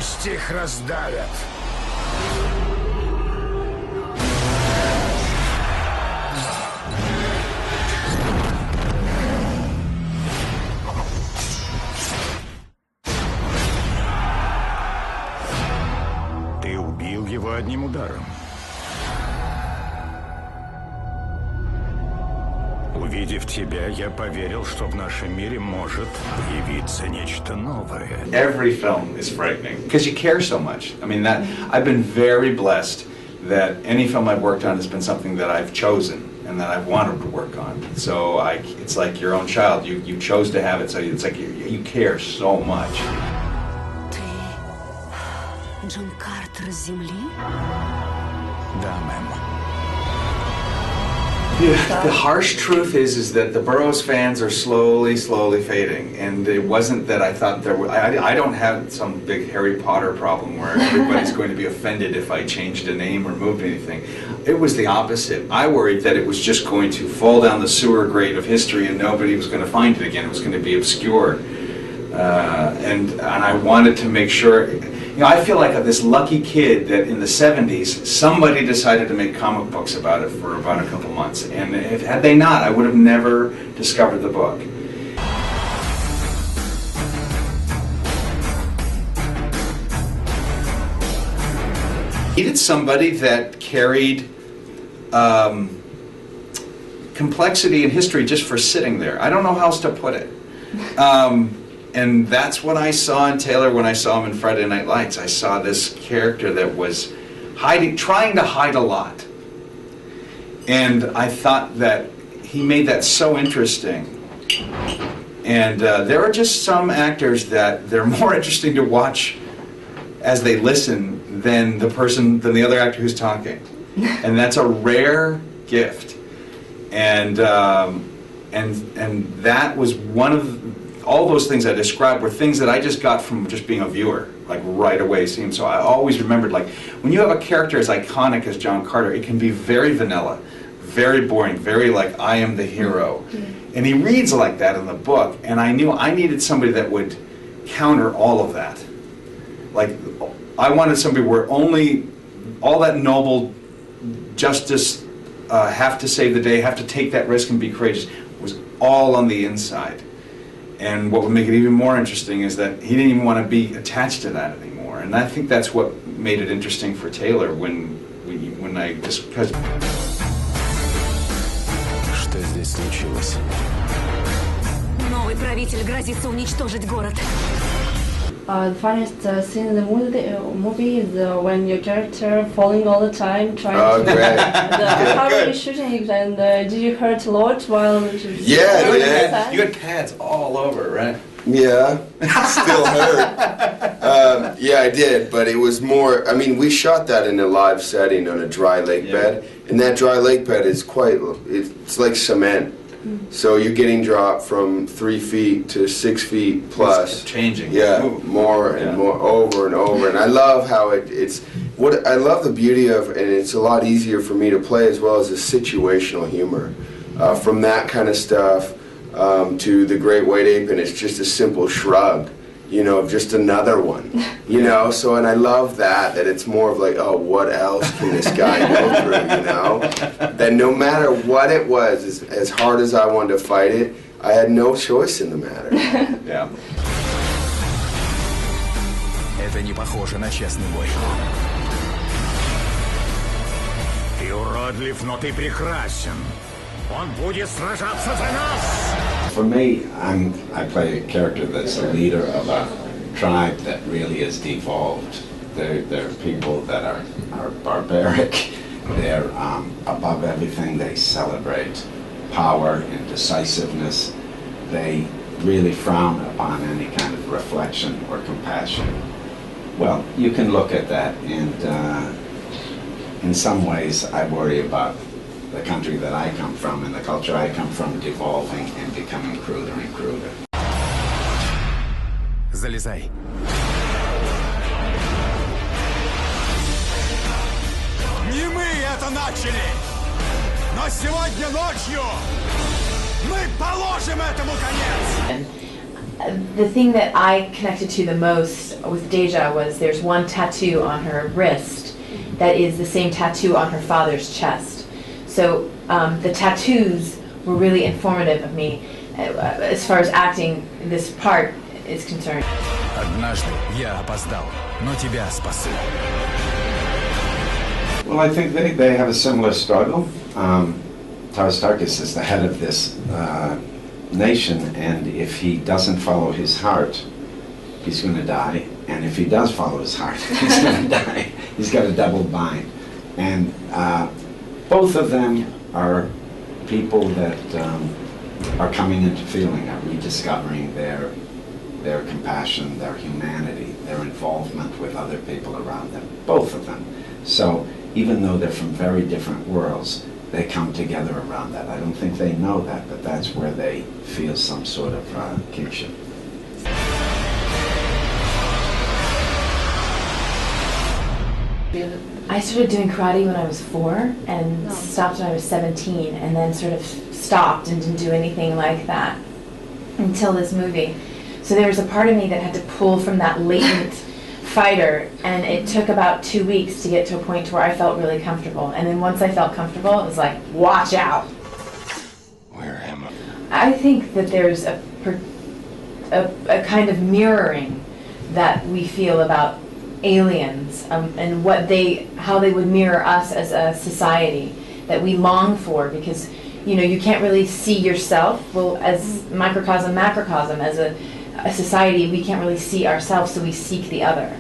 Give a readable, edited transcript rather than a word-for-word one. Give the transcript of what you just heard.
Пусть их раздавят. Ты убил его одним ударом. Увидев тебя, я поверил, что в нашем мире может появиться нечто новое. Every film is frightening because you care so much. I mean, I've been very blessed that any film I've worked on has been something that I've chosen and that I've wanted to work on. So it's like your own child. You chose to have it, so it's like you care so much. Ты Джон Картер с Земли? Да, мэм. The harsh truth is that the Burroughs fans are slowly fading, and it wasn't that I thought there were. I don't have some big Harry Potter problem where everybody's going to be offended if I changed a name or moved anything. It was the opposite. I worried that it was just going to fall down the sewer grate of history and nobody was going to find it again. It was going to be obscured, and I wanted to make sure. You know, I feel like this lucky kid that in the 70s, somebody decided to make comic books about it for about a couple months. And had they not, I would have never discovered the book. I needed somebody that carried complexity in history just for sitting there. I don't know how else to put it. And that's what I saw in Taylor when I saw him in Friday Night Lights. I saw this character that was trying to hide a lot. And I thought that he made that so interesting. And there are just some actors that they're more interesting to watch as they listen than the other actor who's talking. And that's a rare gift. And that was one of all those things I described were things that I just got from just being a viewer, like right away seeing. So I always remembered, like, when you have a character as iconic as John Carter, it can be very vanilla, very boring, very like, I am the hero. And he reads like that in the book, and I knew I needed somebody that would counter all of that. Like, I wanted somebody where only all that noble justice, have to save the day, have to take that risk and be courageous, was all on the inside. And what would make it even more interesting is that he didn't even want to be attached to that anymore. And I think that's what made it interesting for Taylor when I just... Что здесь случилось? Новый правитель грозится уничтожить город. The funniest scene in the movie is when your character falling all the time, trying to... Great. How are you shooting it, and did you hurt a lot while... Yeah, you had pads all over, right? Yeah, still hurt. Yeah, I did, but it was more, I mean, we shot that in a live setting on a dry lake bed, and that dry lake bed is it's like cement. So you're getting dropped from 3 feet to 6 feet plus. It's changing. Yeah, more and more, over and over. And I love how I love the beauty of, and it's a lot easier for me to play as well as the situational humor. From that kind of stuff to The Great White Ape, and it's just a simple shrug, you know, just another one, you know. So, and I love that it's more of like, oh, what else can this guy go through, you know? That no matter what it was, as hard as I wanted to fight it, I had no choice in the matter. Yeah. Это не похоже на честный бой. Ты уродлив, но ты прекрасен. Он будет сражаться за нас! For me, I play a character that's the leader of a tribe that really is devolved. They're people that are barbaric. They're above everything. They celebrate power and decisiveness. They really frown upon any kind of reflection or compassion. Well, you can look at that, and in some ways I worry about the country that I come from and the culture I come from devolving and becoming cruder and cruder. Залезай. Не мы это начали, но сегодня ночью мы положим этому конец. The thing that I connected to the most with Deja was there's one tattoo on her wrist that is the same tattoo on her father's chest. So the tattoos were really informative of me as far as acting this part is concerned. Однажды я опоздал, но тебя спасу. Well, I think they have a similar struggle. Taristarchus is the head of this nation, and if he doesn't follow his heart, he's going to die. And if he does follow his heart, he's going to die. He's got a double bind. And both of them are people that are coming into feeling, are rediscovering their compassion, their humanity, their involvement with other people around them. Both of them. So even though they're from very different worlds, they come together around that. I don't think they know that, but that's where they feel some sort of kinship. I started doing karate when I was 4 and stopped when I was 17, and then sort of stopped and didn't do anything like that until this movie. So there was a part of me that had to pull from that latent fighter, and it took about 2 weeks to get to a point where I felt really comfortable. And then once I felt comfortable, it was like, watch out. Where am I? I think that there's a kind of mirroring that we feel about aliens and how they would mirror us as a society that we long for, because you can't really see yourself. Well, as microcosm, macrocosm, as a society, we can't really see ourselves, so we seek the other.